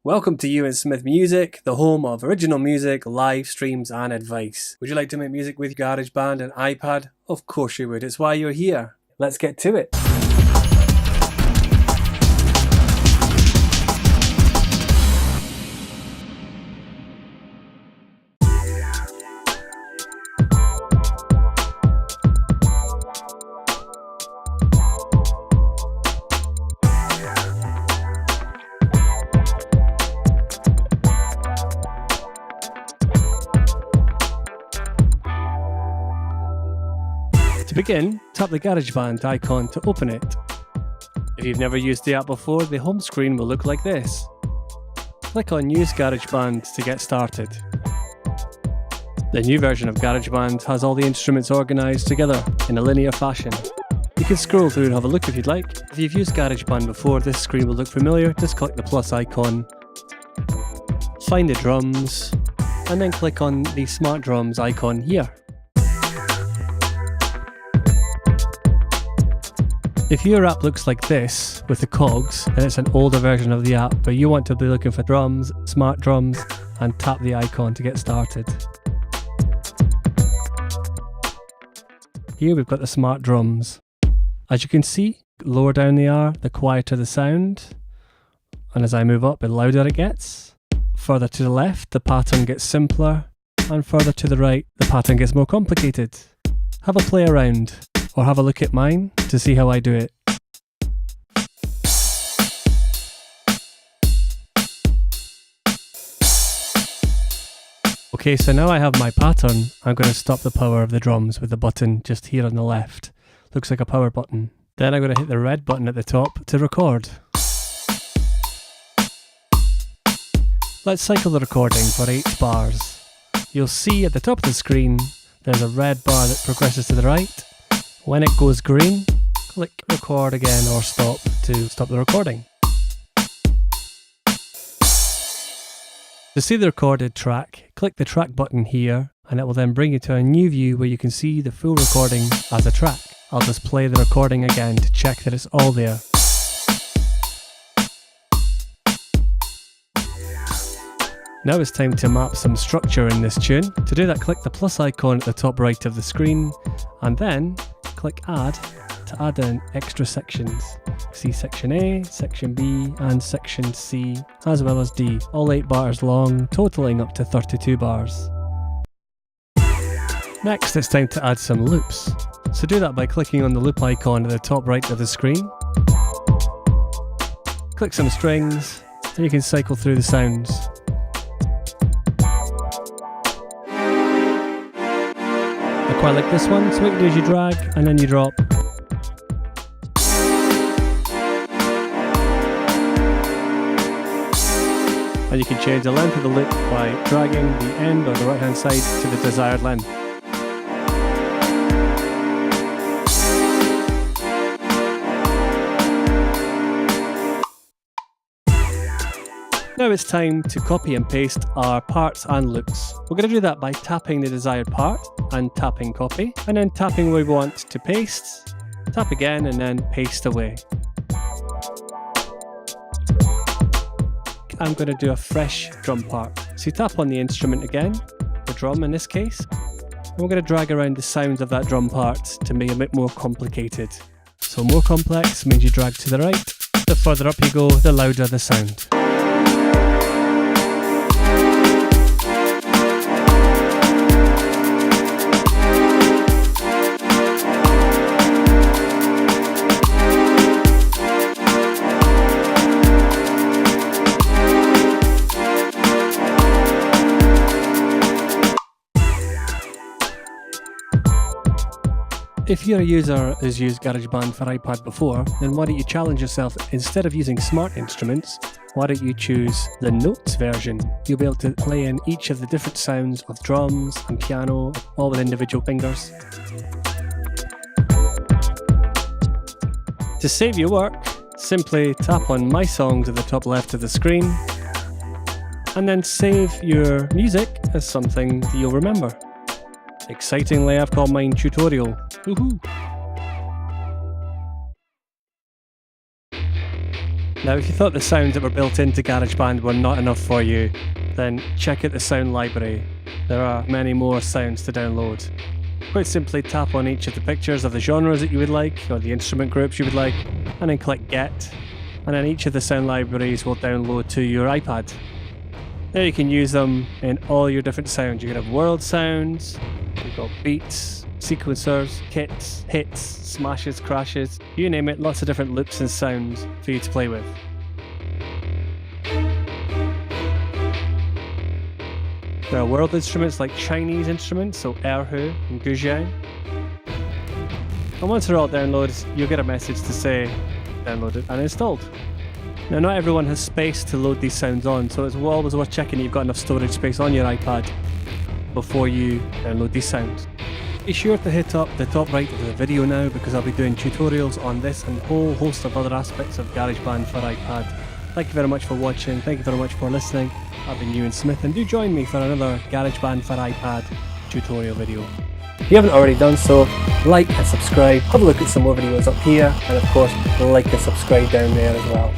Welcome to Euan Smith Music, the home of original music, live streams and advice. Would you like to make music with Garageband and iPad? Of course you would, it's why you're here. Let's get to it. To begin, tap the Garageband icon to open it. If you've never used the app before, the home screen will look like this. Click on Use Garageband to get started. The new version of Garageband has all the instruments organised together in a linear fashion. You can scroll through and have a look if you'd like. If you've used Garageband before, this screen will look familiar. Just click the plus icon, find the drums, and then click on the Smart Drums icon here. If your app looks like this, with the cogs, then it's an older version of the app, but you want to be looking for drums, smart drums, and tap the icon to get started. Here we've got the smart drums. As you can see, lower down they are, the quieter the sound, and as I move up, the louder it gets. Further to the left, the pattern gets simpler, and further to the right, the pattern gets more complicated. Have a play around, or have a look at mine to see how I do it. Okay, so now I have my pattern. I'm going to stop the power of the drums with the button just here on the left. Looks like a power button. Then I'm going to hit the red button at the top to record. Let's cycle the recording for 8 bars. You'll see at the top of the screen there's a red bar that progresses to the right. When it goes green, click record again or stop to stop the recording. To see the recorded track, click the track button here and it will then bring you to a new view where you can see the full recording as a track. I'll just play the recording again to check that it's all there. Now it's time to map some structure in this tune. To do that, click the plus icon at the top right of the screen and then click Add to add in extra sections. See section A, section B and section C as well as D, all 8 bars long, totaling up to 32 bars. Next it's time to add some loops. So do that by clicking on the loop icon at the top right of the screen. Click some strings and you can cycle through the sounds. I quite like this one, so what you do is you drag and then you drop. And you can change the length of the loop by dragging the end or the right hand side to the desired length. Now it's time to copy and paste our parts and loops. We're going to do that by tapping the desired part and tapping copy, and then tapping where we want to paste, tap again and then paste away. I'm going to do a fresh drum part. So you tap on the instrument again, the drum in this case, and we're going to drag around the sounds of that drum part to make it a bit more complicated. So more complex means you drag to the right. The further up you go, the louder the sound. If you're a user who's used Garageband for iPad before, then why don't you challenge yourself? Instead of using smart instruments, why don't you choose the notes version? You'll be able to play in each of the different sounds of drums and piano, all with individual fingers. To save your work, simply tap on My Songs at the top left of the screen, and then save your music as something that you'll remember. Excitingly, I've called mine Tutorial. Woohoo! Now, if you thought the sounds that were built into GarageBand were not enough for you, then check out the sound library. There are many more sounds to download. Quite simply tap on each of the pictures of the genres that you would like, or the instrument groups you would like, and then click Get, and then each of the sound libraries will download to your iPad. There you can use them in all your different sounds. You can have world sounds, you've got beats, sequencers, kits, hits, smashes, crashes, you name it, lots of different loops and sounds for you to play with. There are world instruments like Chinese instruments, so erhu and gujiang. And once they're all downloaded, you'll get a message to say downloaded and installed. Now, not everyone has space to load these sounds on, so it's always worth checking you've got enough storage space on your iPad before you download these sounds. Be sure to hit up the top right of the video now, because I'll be doing tutorials on this and a whole host of other aspects of GarageBand for iPad. Thank you very much for watching, thank you very much for listening. I've been Euan Smith, and do join me for another GarageBand for iPad tutorial video. If you haven't already done so, like and subscribe, have a look at some more videos up here, and of course like and subscribe down there as well.